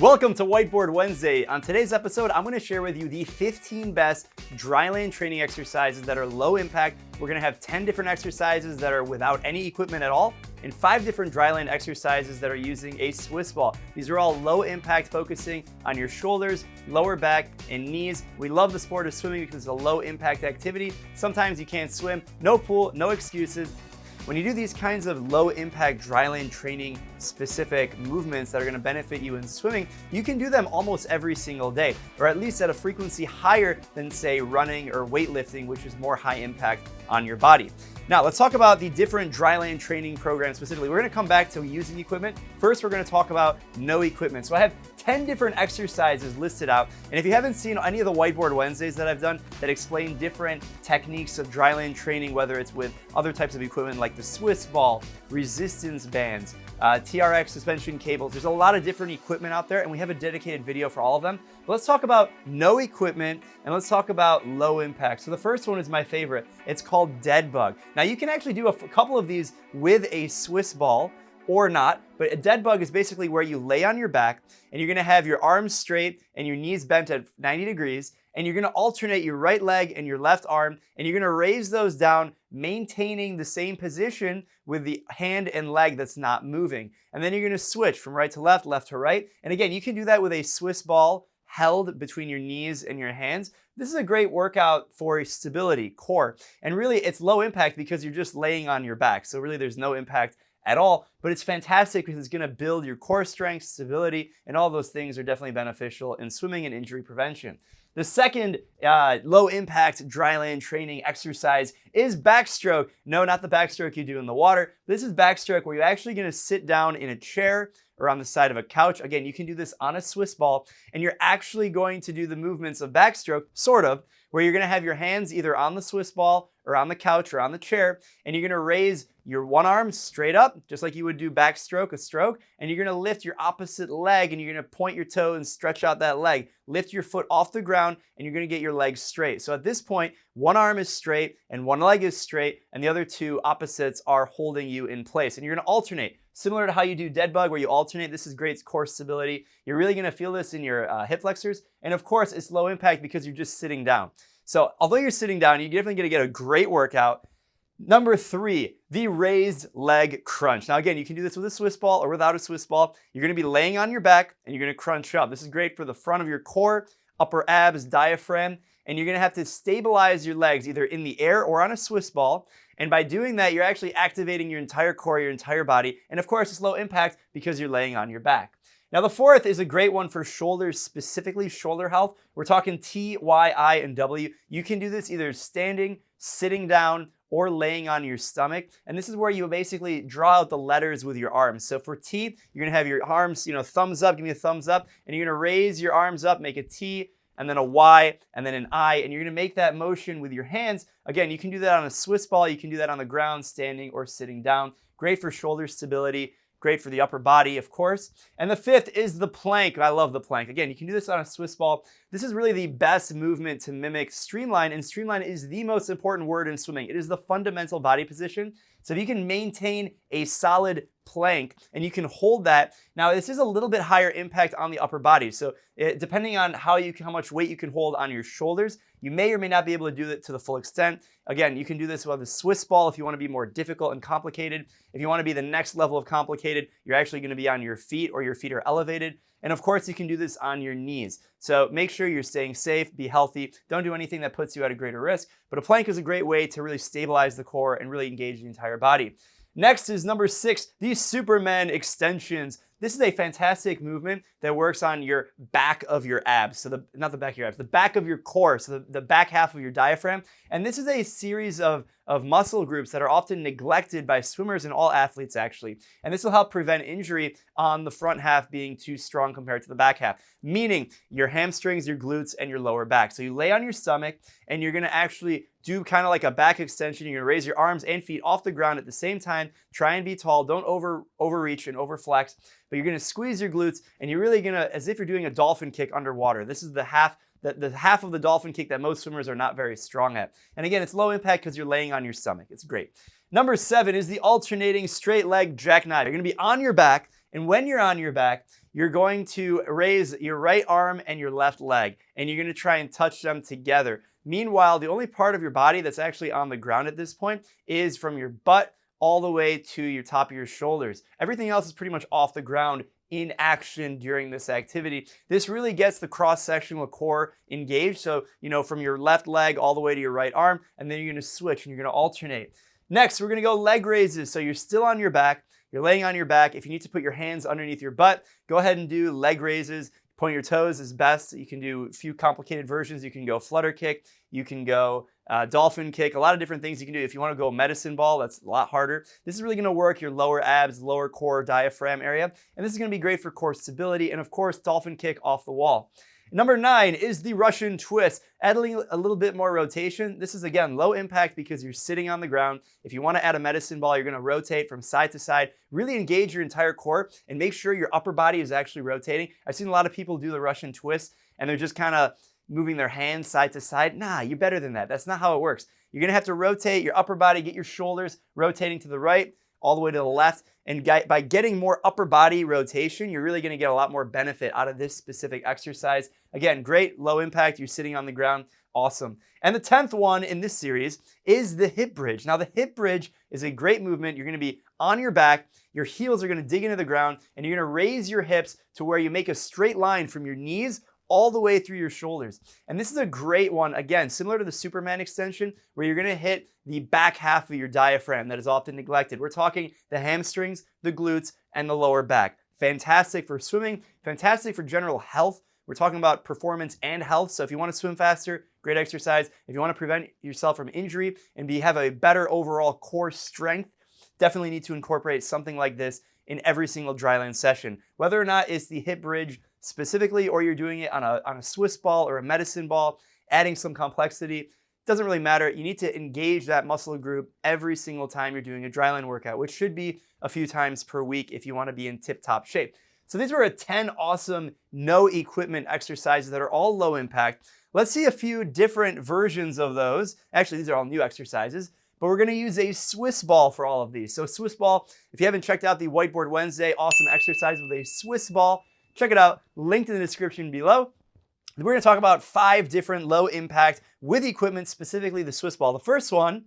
Welcome to Whiteboard Wednesday. On today's episode, I'm going to share with you the 15 best dryland training exercises that are low impact. We're going to have 10 different exercises that are without any equipment at all, and 5 different dryland exercises that are using a Swiss ball. These are all low impact, focusing on your shoulders, lower back, and knees. We love the sport of swimming because it's a low impact activity. Sometimes you can't swim, no pool, no excuses. When you do these kinds of low impact dryland training specific movements that are going to benefit you in swimming, you can do them almost every single day, or at least at a frequency higher than, say, running or weightlifting, which is more high impact on your body. Now, let's talk about the different dryland training programs specifically. We're going to come back to using equipment. First, we're going to talk about no equipment. So I have 10 different exercises listed out. And if you haven't seen any of the Whiteboard Wednesdays that I've done that explain different techniques of dryland training, whether it's with other types of equipment like the Swiss ball, resistance bands, TRX suspension cables, there's a lot of different equipment out there, and we have a dedicated video for all of them. But let's talk about no equipment, and let's talk about low impact. So the first one is my favorite. It's called dead bug. Now you can actually do a couple of these with a Swiss ball or not, but a dead bug is basically where you lay on your back and you're gonna have your arms straight and your knees bent at 90 degrees, and you're gonna alternate your right leg and your left arm, and you're gonna raise those down, maintaining the same position with the hand and leg that's not moving. And then you're gonna switch from right to left, left to right. And again, you can do that with a Swiss ball held between your knees and your hands. This is a great workout for stability, core. And really it's low impact because you're just laying on your back. So really there's no impact at all, but it's fantastic because it's gonna build your core strength, stability, and all those things are definitely beneficial in swimming and injury prevention. The second low impact dryland training exercise is backstroke. No, not the backstroke you do in the water. This is backstroke where you're actually gonna sit down in a chair or on the side of a couch. Again, you can do this on a Swiss ball, and you're actually going to do the movements of backstroke, sort of, where you're gonna have your hands either on the Swiss ball or on the couch or on the chair, and you're gonna raise your one arm straight up, just like you would do backstroke, a stroke, and you're gonna lift your opposite leg and you're gonna point your toe and stretch out that leg. Lift your foot off the ground and you're gonna get your legs straight. So at this point, one arm is straight and one leg is straight, and the other two opposites are holding you in place. And you're gonna alternate, similar to how you do dead bug where you alternate. This is great core stability. You're really gonna feel this in your hip flexors. And of course, it's low impact because you're just sitting down. So although you're sitting down, you're definitely gonna get a great workout. Number 3, the raised leg crunch. Now again, you can do this with a Swiss ball or without a Swiss ball. You're gonna be laying on your back and you're gonna crunch up. This is great for the front of your core, upper abs, diaphragm, and you're gonna have to stabilize your legs either in the air or on a Swiss ball. And by doing that, you're actually activating your entire core, your entire body. And of course, it's low impact because you're laying on your back. Now the fourth is a great one for shoulders, specifically shoulder health. We're talking T, Y, I, and W. You can do this either standing, sitting down, or laying on your stomach. And this is where you basically draw out the letters with your arms. So for T, you're gonna have your arms, thumbs up, give me a thumbs up, and you're gonna raise your arms up, make a T, and then a Y, and then an I, and you're gonna make that motion with your hands. Again, you can do that on a Swiss ball, you can do that on the ground, standing or sitting down. Great for shoulder stability, great for the upper body, of course. And the fifth is the plank. I love the plank. Again, you can do this on a Swiss ball. This is really the best movement to mimic streamline, and streamline is the most important word in swimming. It is the fundamental body position. So if you can maintain a solid plank and you can hold that, now this is a little bit higher impact on the upper body. So depending on how much weight you can hold on your shoulders, you may or may not be able to do it to the full extent. Again, you can do this with a Swiss ball if you want to be more difficult and complicated. If you want to be the next level of complicated, you're actually going to be on your feet or your feet are elevated. And of course, you can do this on your knees. So make sure you're staying safe, be healthy. Don't do anything that puts you at a greater risk. But a plank is a great way to really stabilize the core and really engage the entire body. Next is number 6, the Superman extensions. This is a fantastic movement that works on your back of your abs. So not the back of your abs, the back of your core, so the back half of your diaphragm. And this is a series of muscle groups that are often neglected by swimmers and all athletes actually. And this will help prevent injury on the front half being too strong compared to the back half, meaning your hamstrings, your glutes, and your lower back. So you lay on your stomach and you're gonna actually do kind of like a back extension. You're gonna raise your arms and feet off the ground at the same time. Try and be tall, don't overreach and overflex, but you're gonna squeeze your glutes and you're really gonna, as if you're doing a dolphin kick underwater. This is the half of the dolphin kick that most swimmers are not very strong at. And again, it's low impact because you're laying on your stomach. It's great. Number 7 is the alternating straight leg jackknife. You're gonna be on your back And when you're on your back, you're going to raise your right arm and your left leg, and you're going to try and touch them together. Meanwhile, the only part of your body that's actually on the ground at this point is from your butt all the way to your top of your shoulders. Everything else is pretty much off the ground in action during this activity. This really gets the cross-sectional core engaged. So, from your left leg all the way to your right arm, and then you're going to switch and you're going to alternate. Next, we're going to go leg raises. So you're still on your back. You're laying on your back. If you need to put your hands underneath your butt, go ahead and do leg raises. Point your toes is best. You can do a few complicated versions. You can go flutter kick. You can go dolphin kick. A lot of different things you can do. If you want to go medicine ball, that's a lot harder. This is really going to work your lower abs, lower core, diaphragm area. And this is going to be great for core stability. And of course, dolphin kick off the wall. Number 9 is the Russian twist. Adding a little bit more rotation. This is, again, low impact because you're sitting on the ground. If you want to add a medicine ball, you're going to rotate from side to side. Really engage your entire core and make sure your upper body is actually rotating. I've seen a lot of people do the Russian twist and they're just kind of moving their hands side to side. Nah, you're better than that. That's not how it works. You're going to have to rotate your upper body, get your shoulders rotating to the right, all the way to the left. And by getting more upper body rotation, you're really going to get a lot more benefit out of this specific exercise. Again, great, low impact. You're sitting on the ground. Awesome. And the 10th one in this series is the hip bridge. Now, the hip bridge is a great movement. You're going to be on your back. Your heels are going to dig into the ground, and you're going to raise your hips to where you make a straight line from your knees all the way through your shoulders. And this is a great one, again, similar to the Superman extension, where you're gonna hit the back half of your diaphragm that is often neglected. We're talking the hamstrings, the glutes, and the lower back. Fantastic for swimming, fantastic for general health. We're talking about performance and health, so if you wanna swim faster, great exercise. If you wanna prevent yourself from injury and have a better overall core strength, definitely need to incorporate something like this in every single Dryland session. Whether or not it's the hip bridge specifically, or you're doing it on a Swiss ball or a medicine ball, adding some complexity, doesn't really matter. You need to engage that muscle group every single time you're doing a Dryland workout, which should be a few times per week if you want to be in tip-top shape. So these were 10 awesome no equipment exercises that are all low impact. Let's see a few different versions of those. Actually, these are all new exercises, but we're going to use a Swiss ball for all of these. So Swiss ball, if you haven't checked out the Whiteboard Wednesday awesome exercise with a Swiss ball, check it out, linked in the description below. We're going to talk about 5 different low impact with equipment, specifically the Swiss ball. The first one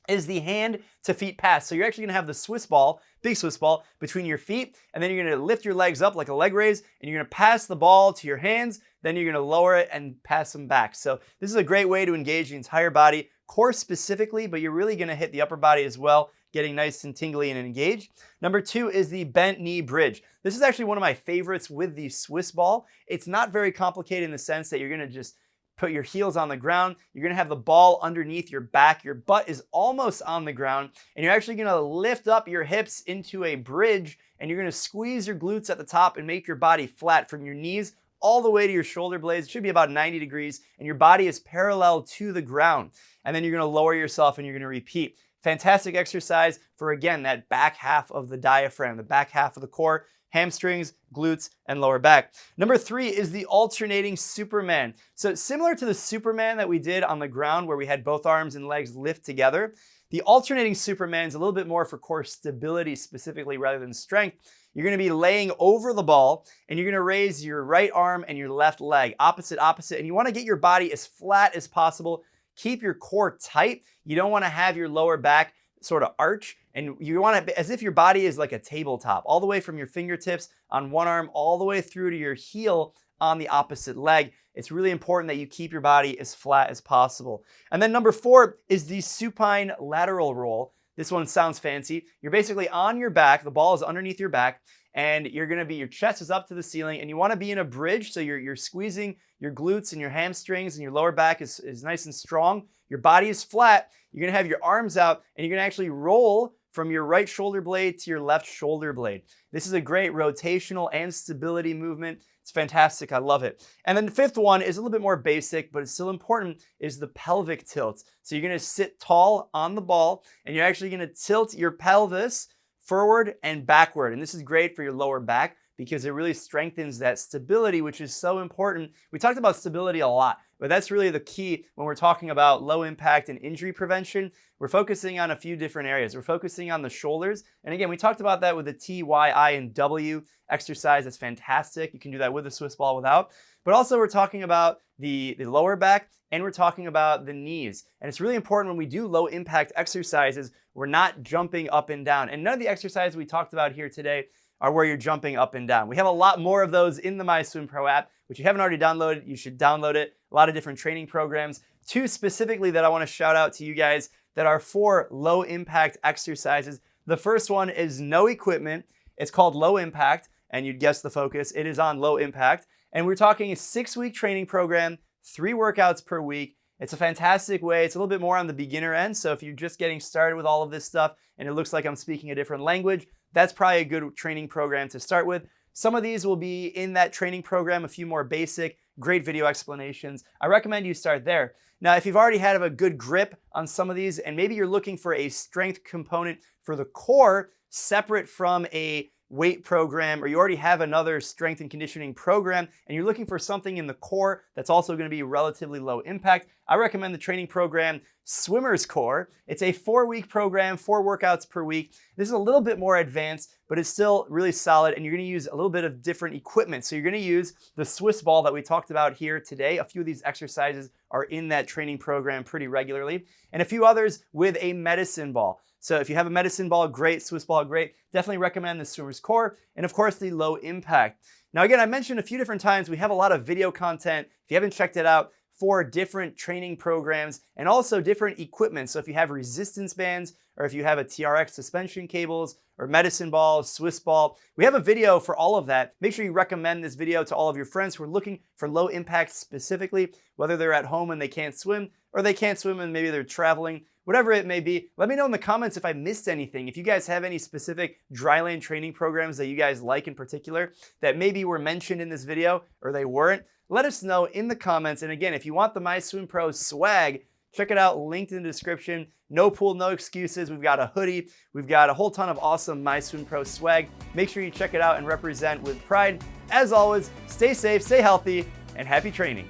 is the hand to feet pass. So you're actually going to have the Swiss ball, big Swiss ball, between your feet, and then you're going to lift your legs up like a leg raise, and you're going to pass the ball to your hands, then you're going to lower it and pass them back. So this is a great way to engage the entire body, core specifically, but you're really going to hit the upper body as well, getting nice and tingly and engaged. Number 2 is the bent knee bridge. This is actually one of my favorites with the Swiss ball. It's not very complicated in the sense that you're going to just put your heels on the ground. You're going to have the ball underneath your back. Your butt is almost on the ground, and you're actually going to lift up your hips into a bridge, and you're going to squeeze your glutes at the top and make your body flat from your knees all the way to your shoulder blades. It should be about 90 degrees, and your body is parallel to the ground. And then you're going to lower yourself, and you're going to repeat. Fantastic exercise for, again, that back half of the diaphragm, the back half of the core, hamstrings, glutes, and lower back. Number 3 is the alternating Superman. So similar to the Superman that we did on the ground where we had both arms and legs lift together, the alternating Superman is a little bit more for core stability specifically rather than strength. You're going to be laying over the ball, and you're going to raise your right arm and your left leg, opposite, and you want to get your body as flat as possible. Keep your core tight. You don't want to have your lower back sort of arch, and you want to, as if your body is like a tabletop, all the way from your fingertips on one arm, all the way through to your heel on the opposite leg. It's really important that you keep your body as flat as possible. And then number 4 is the supine lateral roll. This one sounds fancy. You're basically on your back, the ball is underneath your back, and you're going to be, your chest is up to the ceiling, and you want to be in a bridge, so you're squeezing your glutes and your hamstrings, and your lower back is nice and strong. Your body is flat. You're going to have your arms out, and you're going to actually roll from your right shoulder blade to your left shoulder blade. This is a great rotational and stability movement. It's fantastic. I love it. And then the 5th one is a little bit more basic, but it's still important, is the pelvic tilt. So you're going to sit tall on the ball, and you're actually going to tilt your pelvis forward and backward. And this is great for your lower back because it really strengthens that stability, which is so important. We talked about stability a lot, but that's really the key when we're talking about low impact and injury prevention. We're focusing on a few different areas. We're focusing on the shoulders. And again, we talked about that with the T, Y, I, and W exercise. That's fantastic. You can do that with a Swiss ball, without. But also we're talking about the lower back, and we're talking about the knees. And it's really important when we do low impact exercises, we're not jumping up and down. And none of the exercises we talked about here today are where you're jumping up and down. We have a lot more of those in the MySwimPro app, which you haven't already downloaded, you should download it. A lot of different training programs. Two specifically that I want to shout out to you guys that are for low impact exercises. The first one is no equipment. It's called Low Impact, and you'd guess the focus. It is on low impact. And we're talking a 6-week training program, 3 workouts per week. It's a fantastic way. It's a little bit more on the beginner end. So if you're just getting started with all of this stuff and it looks like I'm speaking a different language, that's probably a good training program to start with. Some of these will be in that training program, a few more basic, great video explanations. I recommend you start there. Now, if you've already had a good grip on some of these and maybe you're looking for a strength component for the core separate from a weight program, or you already have another strength and conditioning program and you're looking for something in the core that's also going to be relatively low impact, I recommend the training program Swimmer's Core. It's a 4-week program, 4 workouts per week. This is a little bit more advanced, but it's still really solid, and you're going to use a little bit of different equipment. So you're going to use the Swiss ball that we talked about here today. A few of these exercises are in that training program pretty regularly, and a few others with a medicine ball. So if you have a medicine ball, great. Swiss ball, great. Definitely recommend the Swimmer's Core, and of course the low impact. Now again, I mentioned a few different times, we have a lot of video content. If you haven't checked it out, for different training programs and also different equipment. So if you have resistance bands, or if you have a TRX suspension cables, or medicine ball, Swiss ball, we have a video for all of that. Make sure you recommend this video to all of your friends who are looking for low impact specifically, whether they're at home and they can't swim, or they can't swim and maybe they're traveling, whatever it may be. Let me know in the comments if I missed anything. If you guys have any specific Dryland training programs that you guys like in particular that maybe were mentioned in this video or they weren't, let us know in the comments. And again, if you want the MySwimPro swag, check it out, linked in the description. No pool, no excuses. We've got a hoodie. We've got a whole ton of awesome MySwimPro swag. Make sure you check it out and represent with pride. As always, stay safe, stay healthy, and happy training.